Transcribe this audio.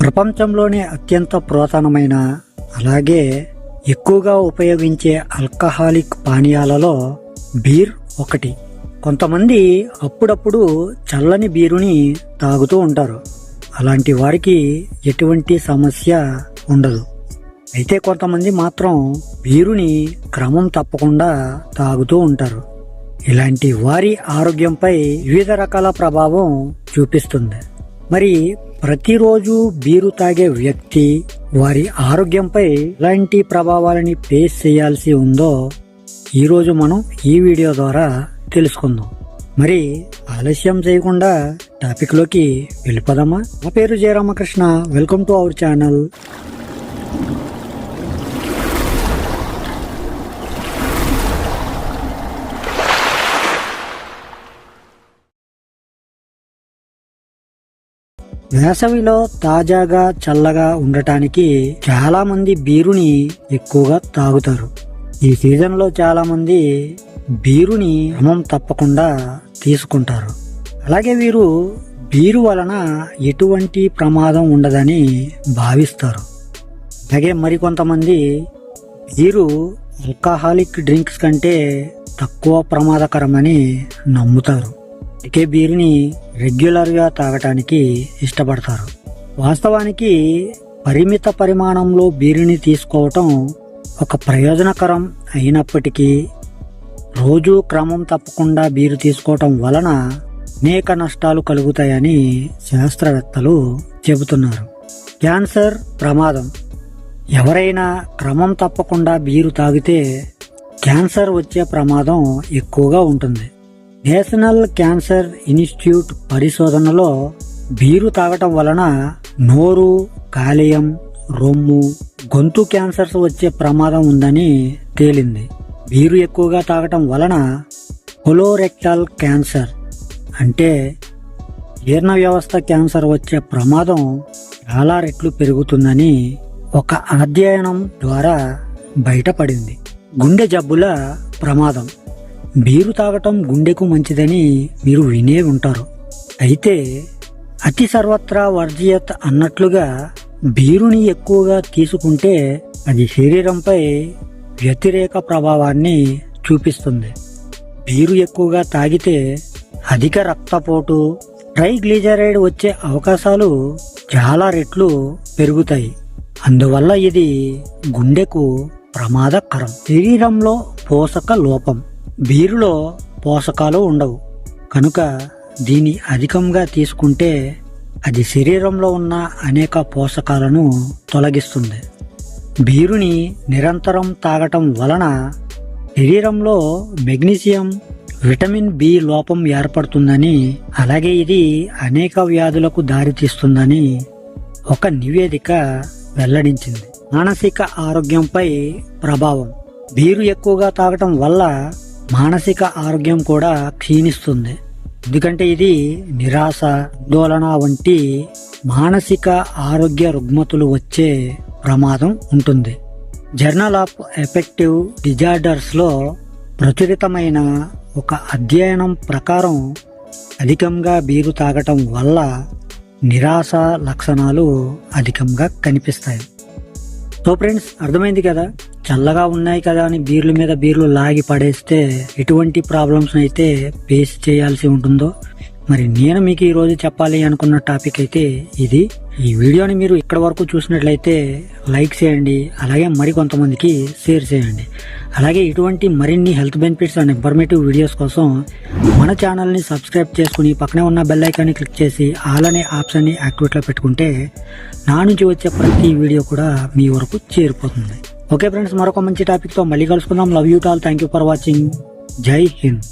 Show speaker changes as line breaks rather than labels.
ప్రపంచంలోనే అత్యంత పురాతనమైన అలాగే ఎక్కువగా ఉపయోగించే ఆల్కహాలిక్ పానీయాలలో బీర్ ఒకటి. కొంతమంది అప్పుడప్పుడు చల్లని బీరుని తాగుతూ ఉంటారు. అలాంటి వారికి ఎటువంటి సమస్య ఉండదు. అయితే కొంతమంది మాత్రం బీరుని క్రమం తప్పకుండా తాగుతూ ఉంటారు. ఇలాంటి వారి ఆరోగ్యంపై వివిధ రకాల ప్రభావం చూపిస్తుంది. మరి ప్రతిరోజు బీరు తాగే వ్యక్తి వారి ఆరోగ్యంపై ఎలాంటి ప్రభావాలని ఫేస్ చేయాల్సి ఉందో ఈరోజు మనం ఈ వీడియో ద్వారా తెలుసుకుందాం. మరి ఆలస్యం చేయకుండా టాపిక్ లోకి వెళ్ళిపోదామా? నా పేరు Jayaramakrishna. Welcome to our channel. వేసవిలో తాజాగా చల్లగా ఉండటానికి చాలా మంది బీరుని ఎక్కువగా తాగుతారు. ఈ సీజన్ లో చాలా మంది బీరుని క్రమం తప్పకుండా తీసుకుంటారు. అలాగే వీరు బీరు వలన ఎటువంటి ప్రమాదం ఉండదని భావిస్తారు. అలాగే మరికొంతమంది బీరు ఆల్కహాలిక్ డ్రింక్స్ కంటే తక్కువ ప్రమాదకరమని నమ్ముతారు. అందుకే బీరుని రెగ్యులర్ గా తాగటానికి ఇష్టపడతారు. వాస్తవానికి పరిమిత పరిమాణంలో బీరుని తీసుకోవటం ఒక ప్రయోజనకరం అయినప్పటికీ రోజు క్రమం తప్పకుండా బీరు తీసుకోవటం వలన అనేక నష్టాలు కలుగుతాయని శాస్త్రవేత్తలు చెబుతున్నారు. క్యాన్సర్ ప్రమాదం. ఎవరైనా క్రమం తప్పకుండా బీరు తాగితే క్యాన్సర్ వచ్చే ప్రమాదం ఎక్కువగా ఉంటుంది. నేషనల్ క్యాన్సర్ ఇన్స్టిట్యూట్ పరిశోధనలో బీరు తాగటం వలన నోరు, కాలేయం, రొమ్ము, గొంతు క్యాన్సర్స్ వచ్చే ప్రమాదం ఉందని తేలింది. బీరు ఎక్కువగా తాగటం వలన కొలోరెక్టల్ క్యాన్సర్ అంటే జీర్ణ వ్యవస్థ క్యాన్సర్ వచ్చే ప్రమాదం చాలా రెట్లు పెరుగుతుందని ఒక అధ్యయనం ద్వారా బయటపడింది. గుండె జబ్బుల ప్రమాదం. బీరు తాగటం గుండెకు మంచిదని మీరు వినే ఉంటారు. అయితే అతి సర్వత్రా వర్జియత్ అన్నట్లుగా బీరుని ఎక్కువగా తీసుకుంటే అది శరీరంపై వ్యతిరేక ప్రభావాన్ని చూపిస్తుంది. బీరు ఎక్కువగా తాగితే అధిక రక్తపోటు, ట్రైగ్లిజరైడ్ వచ్చే అవకాశాలు చాలా రెట్లు పెరుగుతాయి. అందువల్ల ఇది గుండెకు ప్రమాదకరం. శరీరంలో పోషక లోపం. బీరులో పోషకాలు ఉండవు కనుక దీన్ని అధికంగా తీసుకుంటే అది శరీరంలో ఉన్న అనేక పోషకాలను తొలగిస్తుంది. బీరుని నిరంతరం తాగటం వలన శరీరంలో మెగ్నీషియం, విటమిన్ బి లోపం ఏర్పడుతుందని, అలాగే ఇది అనేక వ్యాధులకు దారితీస్తుందని ఒక నివేదిక వెల్లడించింది. మానసిక ఆరోగ్యంపై ప్రభావం. బీరు ఎక్కువగా తాగటం వల్ల మానసిక ఆరోగ్యం కూడా క్షీణిస్తుంది. ఎందుకంటే ఇది నిరాశ, ఆందోళన వంటి మానసిక ఆరోగ్య రుగ్మతులు వచ్చే ప్రమాదం ఉంటుంది. జర్నల్ ఆఫ్ ఎఫెక్టివ్ డిజార్డర్స్ లో ప్రచురితమైన ఒక అధ్యయనం ప్రకారం అధికంగా బీరు తాగటం వల్ల నిరాశ లక్షణాలు అధికంగా కనిపిస్తాయి. సో ఫ్రెండ్స్, అర్థమైంది కదా, చల్లగా ఉన్నాయి కదా అని బీర్ల మీద బీర్లు లాగి పడేస్తే ఎటువంటి ప్రాబ్లమ్స్ అయితే ఫేస్ చేయాల్సి ఉంటుందో మరి నేను మీకు ఈ రోజు చెప్పాలి అనుకున్న టాపిక్ అయితే ఇది. ఈ వీడియోని మీరు ఇక్కడ వరకు చూసినట్లయితే లైక్ చేయండి, అలాగే మరి కొంతమందికి షేర్ చేయండి. అలాగే ఇటువంటి మరిన్ని health benefits and informative videos కోసం మన ఛానల్ని సబ్స్క్రైబ్ చేసుకుని పక్కనే ఉన్న బెల్ ఐకాన్ని క్లిక్ చేసి ఆల్ అనే ఆప్షన్ని యాక్టివేట్లో పెట్టుకుంటే నా నుంచి వచ్చే ప్రతి వీడియో కూడా మీ వరకు చేరిపోతుంది. ఓకే ఫ్రెండ్స్, మరొక మంచి టాపిక్తో మళ్ళీ కలుసుకుందాం. Love you all. Thank you for watching. జై హింద్.